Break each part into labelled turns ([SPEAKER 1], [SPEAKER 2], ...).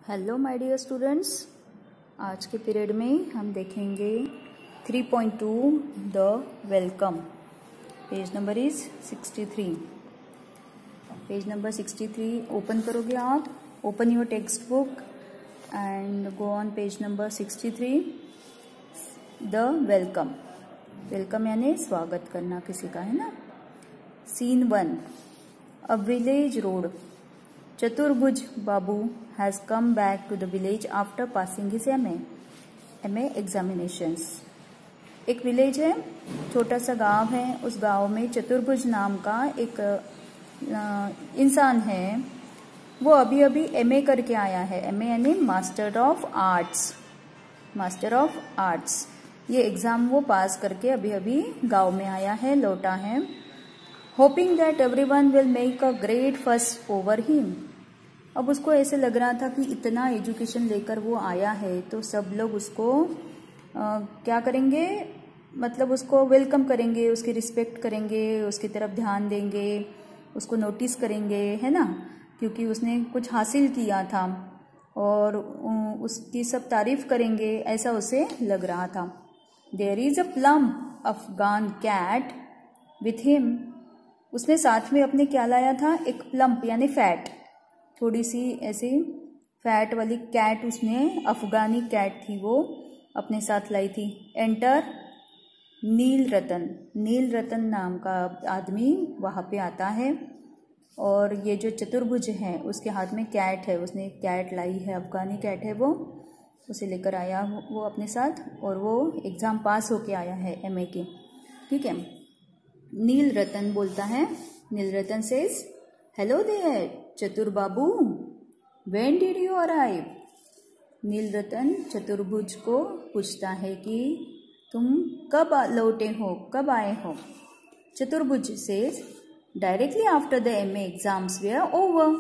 [SPEAKER 1] Hello my dear students, आज के period में हम देखेंगे 3.2 the welcome. Page number is 63। Page number 63 open करोगे आप। Open your text book and go on page number 63। The welcome, welcome यानी स्वागत करना किसी का, है ना। Scene 1, a village road. Chaturbhuj Babu has come back to the village after passing his MA examinations। एक विलेज है, छोटा सा गांव है। उस गांव में चतुर्भुज नाम का एक इंसान है। वो अभी अभी MA करके आया है। MA यानी master of arts. Master of arts, ये एग्जाम वो पास करके अभी अभी गांव में आया है, लौटा है। Hoping that everyone will make a great फस ओवर हिम। अब उसको ऐसे लग रहा था कि इतना एजुकेशन लेकर वो आया है तो सब लोग उसको क्या करेंगे, मतलब उसको वेलकम करेंगे, उसकी रिस्पेक्ट करेंगे, उसकी तरफ ध्यान देंगे, उसको नोटिस करेंगे, है ना, क्योंकि उसने कुछ हासिल किया था और उसकी सब तारीफ करेंगे, ऐसा उसे लग रहा था। There is a plump Afghan cat with him. उसने साथ में अपने क्या लाया था, एक प्लम्प यानी फैट, थोड़ी सी ऐसी फैट वाली कैट, उसने अफगानी कैट थी वो अपने साथ लाई थी। एंटर नील रतन। नील रतन नाम का आदमी वहाँ पे आता है और ये जो चतुर्भुज है उसके हाथ में कैट है, उसने एक कैट लाई है, अफगानी कैट है वो, उसे लेकर आया वो अपने साथ और वो एग्ज़ाम पास होके आया है MA की, ठीक है। नील रतन बोलता है, Neel Ratan says hello there चतुर बाबू, व्हेन डिड यू अराइव। नील रतन चतुर्भुज को पूछता है कि तुम कब लौटे हो, कब आए हो। Chaturbhuj says directly after the MA exams were over.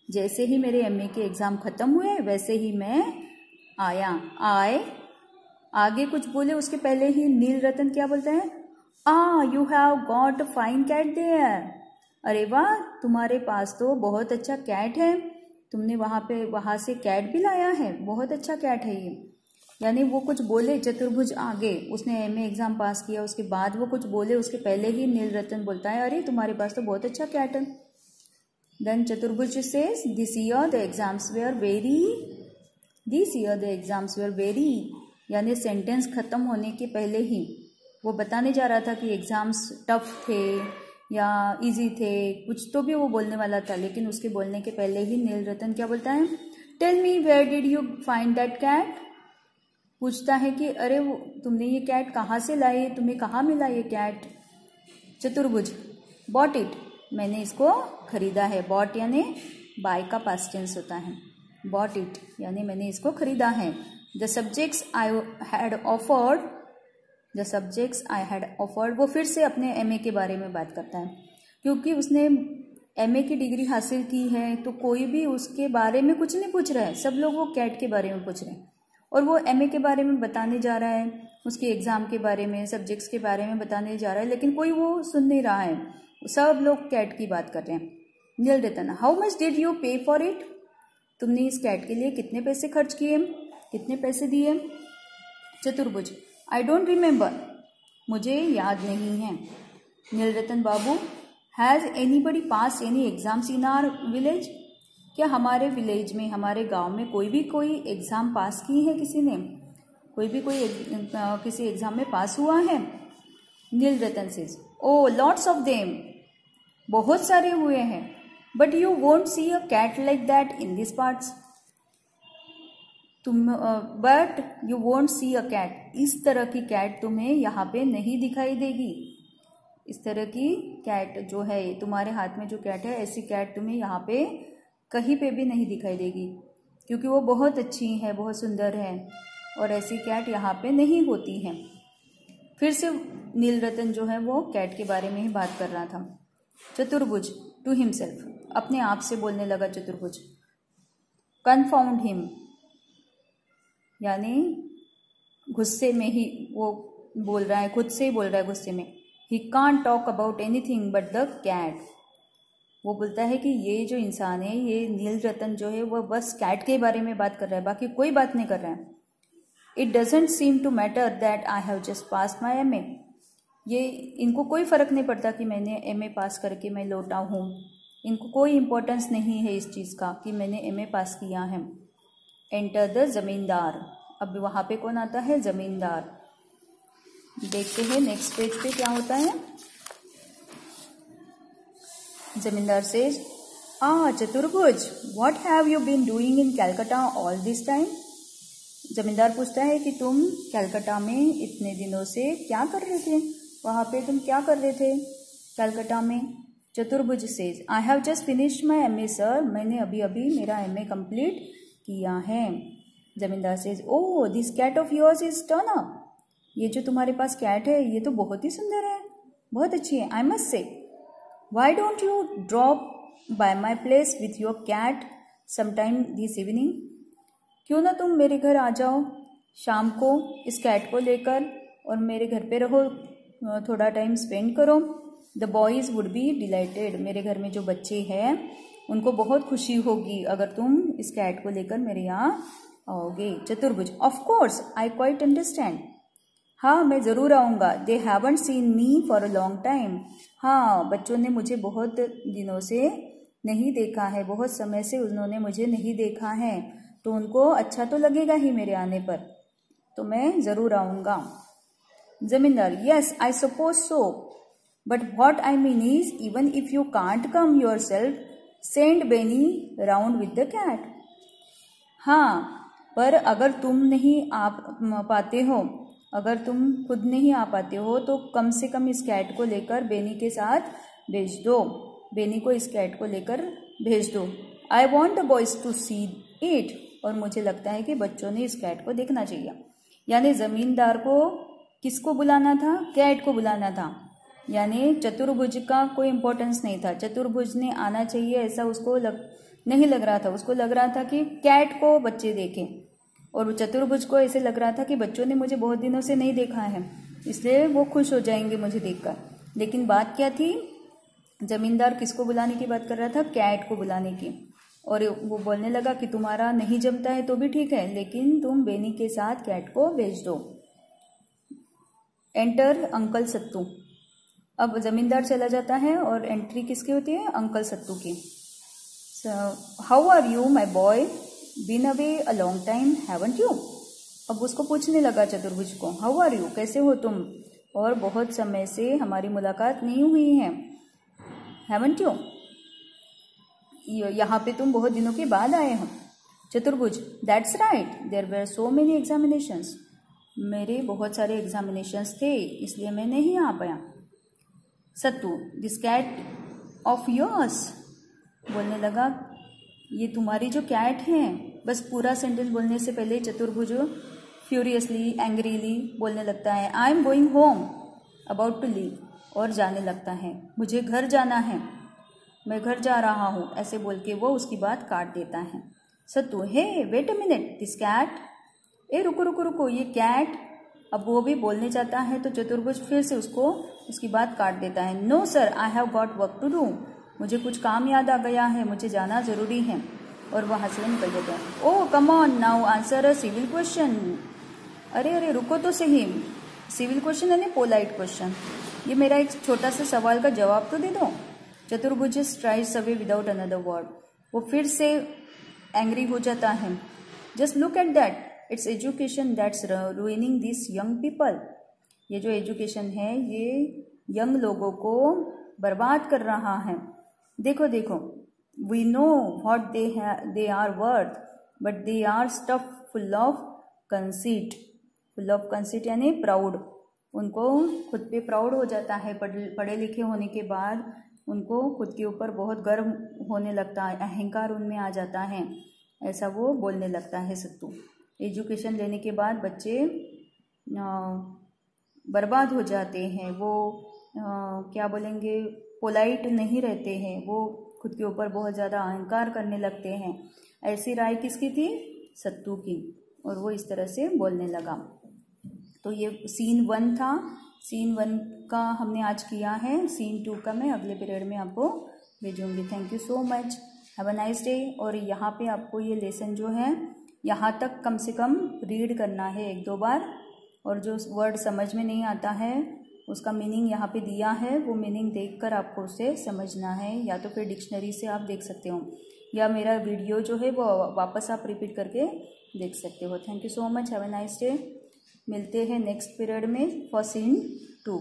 [SPEAKER 1] जैसे ही मेरे MA के एग्जाम खत्म हुए वैसे ही मैं आया। आए आगे कुछ बोले उसके पहले ही नील रतन क्या बोलता है, you have got a fine cat there. अरे वाह, तुम्हारे पास तो बहुत अच्छा कैट है, तुमने वहाँ से कैट भी लाया है, बहुत अच्छा कैट है ये। यानी वो कुछ बोले चतुर्भुज आगे, उसने MA एग्जाम पास किया उसके बाद वो कुछ बोले उसके पहले ही नील रतन बोलता है अरे तुम्हारे पास तो बहुत अच्छा कैट है। Then Chaturbhuj says this year the exams were very, this year the exams were very, यानी सेंटेंस खत्म होने के पहले ही वो बताने जा रहा था कि एग्जाम्स टफ थे या इजी थे, कुछ तो भी वो बोलने वाला था, लेकिन उसके बोलने के पहले ही नील रतन क्या बोलता है, tell me where did you find that cat. पूछता है कि अरे वो तुमने ये कैट कहाँ से लाई, तुम्हें कहाँ मिला ये कैट। चतुर्भुज बॉट इट, मैंने इसको खरीदा है। बॉट यानी बाय का पास्ट टेंस होता है, बॉट इट यानी मैंने इसको खरीदा है। The subjects I had offered, the subjects I had offered, वो फिर से अपने MA के बारे में बात करता है, क्योंकि उसने MA की डिग्री हासिल की है तो कोई भी उसके बारे में कुछ नहीं पूछ रहा है, सब लोग वो कैट के बारे में पूछ रहे हैं और वो MA के बारे में बताने जा रहा है, उसके एग्ज़ाम के बारे में, सब्जेक्ट्स के बारे में बताने जा रहा है, लेकिन कोई वो सुन नहीं रहा है, सब लोग कैट की बात कर रहे हैं। नील रतन हाउ मच डिड यू पे फॉर इट, तुमने इस कैट के लिए कितने पैसे खर्च किए, कितने पैसे दिए। चतुर्भुज आई डोंट रिमेंबर, मुझे याद नहीं है। Neel Ratan Babu has anybody pass any exams in our village, क्या हमारे विलेज में, हमारे गांव में कोई एग्ज़ाम पास की है, किसी ने कोई किसी एग्ज़ाम में पास हुआ है। Neel Ratan says O lots of them, बहुत सारे हुए हैं, but you won't see a cat like that in this parts, but you won't see a cat, इस तरह की कैट तुम्हें यहाँ पे नहीं दिखाई देगी। इस तरह की कैट जो है तुम्हारे हाथ में जो कैट है, ऐसी कैट तुम्हें यहाँ पे कहीं पे भी नहीं दिखाई देगी, क्योंकि वो बहुत अच्छी है, बहुत सुंदर है और ऐसी कैट यहाँ पे नहीं होती है। फिर से नील रतन जो है वो कैट के बारे में ही बात कर रहा था। चतुर्भुज टू हिमसेल्फ, अपने आप से बोलने लगा चतुर्भुज। कन्फाउंड हिम, यानी गुस्से में ही वो बोल रहा है, खुद से ही बोल रहा है गुस्से में। He can't talk about anything but the cat, वो बोलता है कि ये जो इंसान है, ये नील रतन जो है, वो बस कैट के बारे में बात कर रहा है, बाकी कोई बात नहीं कर रहा है। It doesn't seem to matter that I have just pass my MA। ये इनको कोई फ़र्क नहीं पड़ता कि मैंने MA पास करके मैं लौटा हूँ। इनको कोई इम्पोर्टेंस नहीं है इस चीज़ का कि मैंने MA पास किया है। एंटर द ज़मींदार। अब वहाँ पे कौन आता है? ज़मींदार। देखते हैं नेक्स्ट पेज पे क्या होता है। ज़मींदार से Chaturbhuj, what have you been doing in Calcutta all this time. ज़मींदार पूछता है कि तुम कैलकाटा में इतने दिनों से क्या कर रहे थे, वहाँ पे तुम क्या कर रहे थे कैलकाटा में। Chaturbhuj says, I have just finished my MA sir, मैंने अभी अभी मेरा MA कंप्लीट किया है। ज़मींदार says, oh this cat of yours is turn up. ये जो तुम्हारे पास कैट है ये तो बहुत ही सुंदर है, बहुत अच्छी है, I must say. Why don't you drop by my place with your cat sometime this evening. क्यों ना तुम मेरे घर आ जाओ शाम को इस कैट को लेकर और मेरे घर पे रहो, थोड़ा टाइम स्पेंड करो। The boys would be dilated. मेरे घर में जो बच्चे हैं उनको बहुत खुशी होगी अगर तुम इस कैट को लेकर मेरे यहाँ आओगे। चतुर्भुज, of course I quite understand. हाँ मैं ज़रूर आऊँगा। They haven't seen me for a long time. हाँ बच्चों ने मुझे बहुत दिनों से नहीं देखा है, बहुत समय से उन्होंने मुझे नहीं देखा है, तो उनको अच्छा तो लगेगा ही मेरे आने पर, तो मैं ज़रूर आऊँगा। ज़मींदार, yes I suppose so, but what I mean is even if you can't come yourself, send Beni round with the cat. हाँ पर अगर तुम नहीं आ पाते हो, अगर तुम खुद नहीं आ पाते हो तो कम से कम इस कैट को लेकर बेनी के साथ भेज दो, बेनी को इस कैट को लेकर भेज दो। I want the boys to see it. और मुझे लगता है कि बच्चों ने इस कैट को देखना चाहिए। यानी ज़मींदार को किसको बुलाना था? कैट को बुलाना था। यानी चतुर्भुज का कोई इम्पोर्टेंस नहीं था, चतुर्भुज ने आना चाहिए ऐसा उसको नहीं लग रहा था। उसको लग रहा था कि कैट को बच्चे देखें, और चतुर्भुज को ऐसे लग रहा था कि बच्चों ने मुझे बहुत दिनों से नहीं देखा है, इसलिए वो खुश हो जाएंगे मुझे देखकर। लेकिन बात क्या थी? ज़मींदार किसको बुलाने की बात कर रहा था? कैट को बुलाने की। और वो बोलने लगा कि तुम्हारा नहीं जमता है तो भी ठीक है, लेकिन तुम बेनी के साथ कैट को भेज दो। एंटर अंकल सत्तू। अब ज़मींदार चला जाता है और एंट्री किसकी होती है? अंकल सत्तू की। How are you my boy, been away a long time haven't you. अब उसको पूछने लगा चतुर्भुज को, हाउ आर यू, कैसे हो तुम, और बहुत समय से हमारी मुलाकात नहीं हुई है, हैवंट यू, यहाँ पे तुम बहुत दिनों के बाद आए हो। Chaturbhuj, that's right, there were so many examinations. मेरे बहुत सारे एग्जामिनेशंस थे इसलिए मैं नहीं आ पाया। सत्तू, दिस कैट ऑफ योर्स। बोलने लगा, ये तुम्हारी जो कैट है। बस पूरा सेंटेंस बोलने से पहले चतुर्भुज फ्यूरियसली एंग्रीली बोलने लगता है, I am going home, about to leave, और जाने लगता है, मुझे घर जाना है, मैं घर जा रहा हूँ, ऐसे बोल के वो उसकी बात काट देता है। Sattu, hey wait a minute, this cat, ए रुको रुको रुको, ये कैट। अब वो भी बोलने जाता है तो चतुर्भुज फिर से उसको उसकी बात काट देता है। No sir, I have got work to do, मुझे कुछ काम याद आ गया है, मुझे जाना ज़रूरी है, और वहाँ से निकल जाता है। Oh come on now answer a civil question. अरे रुको तो सही, सिविल क्वेश्चन यानी पोलाइट क्वेश्चन, ये मेरा एक छोटा सा सवाल का जवाब तो दे दो। चतुर्भुज strides away without another word. वो फिर से एंग्री हो जाता है। Just look at that, it's education that's ruining this young people. ये जो एजुकेशन है ये यंग लोगों को बर्बाद कर रहा है। देखो देखो, we know what they are worth, but they are stuff full of conceit. Full of conceit यानी प्राउड, उनको खुद पे प्राउड हो जाता है। पढ़े लिखे होने के बाद उनको खुद के ऊपर बहुत गर्व होने लगता है, अहंकार उनमें आ जाता है, ऐसा वो बोलने लगता है सत्तू। एजुकेशन लेने के बाद बच्चे बर्बाद हो जाते हैं, वो क्या बोलेंगे, पोलाइट नहीं रहते हैं, वो खुद के ऊपर बहुत ज़्यादा अहंकार करने लगते हैं। ऐसी राय किसकी थी? सत्तू की, और वो इस तरह से बोलने लगा। तो ये सीन 1 था। सीन 1 का हमने आज किया है, सीन 2 का मैं अगले पीरियड में आपको भेजूंगी। Thank you so much, have a nice day. और यहाँ पे आपको ये लेसन जो है यहाँ तक कम से कम रीड करना है 1-2 बार, और जो वर्ड समझ में नहीं आता है उसका मीनिंग यहाँ पे दिया है, वो मीनिंग देखकर आपको उसे समझना है, या तो फिर डिक्शनरी से आप देख सकते हो, या मेरा वीडियो जो है वो वापस आप रिपीट करके देख सकते हो। Thank you so much, have a nice day. मिलते हैं नेक्स्ट पीरियड में फॉर सीन 2।